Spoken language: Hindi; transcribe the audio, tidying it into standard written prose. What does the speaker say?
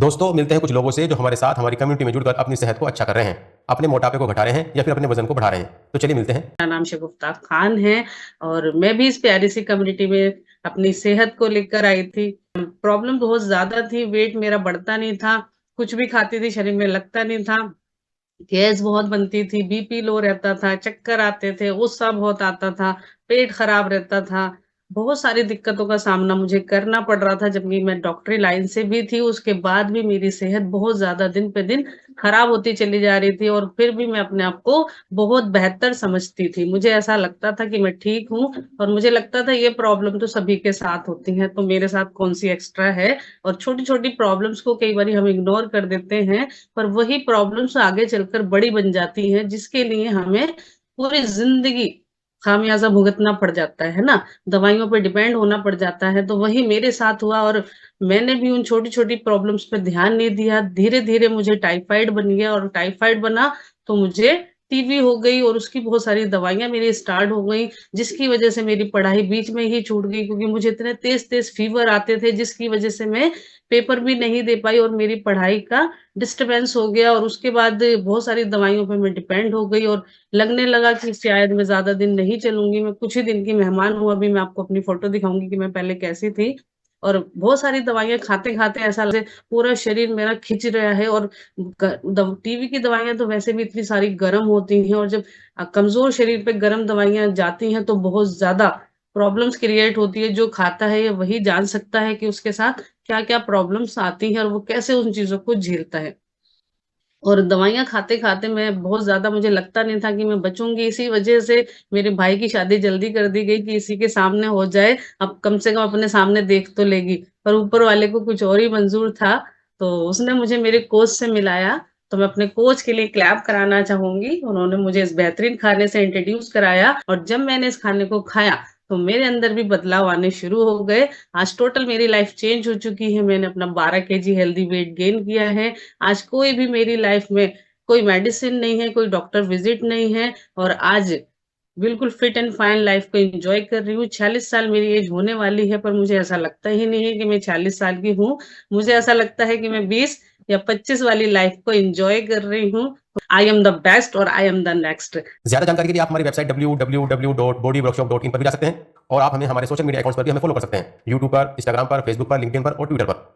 दोस्तों मिलते हैं कुछ लोगों से जो हमारे साथ हमारी कम्युनिटी में जुड़कर अपनी सेहत को अच्छा कर रहे हैं, अपने मोटापे को घटा रहे हैं या फिर अपने वजन को बढ़ा रहे हैं। तो चलिए मिलते हैं। मेरा नाम शगुफ्ता खान है और मैं भी इस प्यारी सी कम्युनिटी में अपनी सेहत को लेकर आई थी। प्रॉब्लम बहुत ज्यादा थी, वेट मेरा बढ़ता नहीं था, कुछ भी खाती थी शरीर में लगता नहीं था, गैस बहुत बनती थी, बीपी लो रहता था, चक्कर आते थे, गुस्सा बहुत आता था, पेट खराब रहता था। बहुत सारी दिक्कतों का सामना मुझे करना पड़ रहा था, जबकि मैं डॉक्टरी लाइन से भी थी, उसके बाद भी मेरी सेहत बहुत ज्यादा दिन पे दिन खराब होती चली जा रही थी और फिर भी मैं अपने आप को बहुत बेहतर समझती थी। मुझे ऐसा लगता था कि मैं ठीक हूँ और मुझे लगता था ये प्रॉब्लम तो सभी के साथ होती है, तो मेरे साथ कौन सी एक्स्ट्रा है। और छोटी छोटी प्रॉब्लम्स को कई बार हम इग्नोर कर देते हैं, पर वही प्रॉब्लम्स आगे चलकर बड़ी बन जाती हैं, जिसके लिए हमें पूरी जिंदगी खामियाजा भुगतना पड़ जाता है ना, दवाइयों पर डिपेंड होना पड़ जाता है। तो वही मेरे साथ हुआ और मैंने भी उन छोटी छोटी प्रॉब्लम्स पे ध्यान नहीं दिया। धीरे धीरे मुझे टाइफाइड बन गया और टाइफाइड बना तो मुझे टीबी हो गई और उसकी बहुत सारी दवाइयां मेरी स्टार्ट हो गई, जिसकी वजह से मेरी पढ़ाई बीच में ही छूट गई, क्योंकि मुझे इतने तेज तेज फीवर आते थे जिसकी वजह से मैं पेपर भी नहीं दे पाई और मेरी पढ़ाई का डिस्टरबेंस हो गया। और उसके बाद बहुत सारी दवाइयों पे मैं डिपेंड हो गई और लगने लगा कि शायद मैं ज्यादा दिन नहीं चलूंगी, मैं कुछ ही दिन की मेहमान हूँ। अभी मैं आपको अपनी फोटो दिखाऊंगी कि मैं पहले कैसी थी। और बहुत सारी दवाइयां खाते खाते ऐसा लगे पूरा शरीर मेरा खिंच रहा है। और टीवी की दवाइयां तो वैसे भी इतनी सारी गर्म होती हैं, और जब कमजोर शरीर पे गर्म दवाइयां जाती हैं तो बहुत ज्यादा प्रॉब्लम्स क्रिएट होती है। जो खाता है ये वही जान सकता है कि उसके साथ क्या क्या प्रॉब्लम्स आती हैं और वो कैसे उन चीजों को झेलता है। और दवाइयां खाते खाते मैं बहुत ज्यादा, मुझे लगता नहीं था कि मैं बचूंगी। इसी वजह से मेरे भाई की शादी जल्दी कर दी गई कि इसी के सामने हो जाए, अब कम से कम अपने सामने देख तो लेगी। पर ऊपर वाले को कुछ और ही मंजूर था, तो उसने मुझे मेरे कोच से मिलाया। तो मैं अपने कोच के लिए क्लैप कराना चाहूंगी, उन्होंने मुझे इस बेहतरीन खाने से इंट्रोड्यूस कराया और जब मैंने इस खाने को खाया तो मेरे अंदर भी बदलाव आने शुरू हो गए। आज टोटल मेरी लाइफ चेंज हो चुकी है, मैंने अपना 12 kg हेल्दी वेट गेन किया है। आज कोई भी मेरी लाइफ में कोई मेडिसिन नहीं है, कोई डॉक्टर विजिट नहीं है, और आज बिल्कुल फिट एंड फाइन लाइफ को एंजॉय कर रही हूँ। 40 साल मेरी एज होने वाली है, पर मुझे ऐसा लगता ही नहीं है कि मैं 40 साल की हूँ। मुझे ऐसा लगता है कि मैं 20 या 25 वाली लाइफ को एंजॉय कर रही हूँ। आई एम द बेस्ट और आई एम द नेक्स्ट। ज्यादा जानकारी के लिए आप हमारी वेबसाइट www.bodyworkshop.in पर भी जा सकते हैं और आप हमें हमारे सोशल मीडिया अकाउंट्स पर भी हमें फॉलो कर सकते हैं, यूट्यूब पर, इंस्टाग्राम पर, फेसबुक पर, लिंक्डइन पर और ट्विटर पर।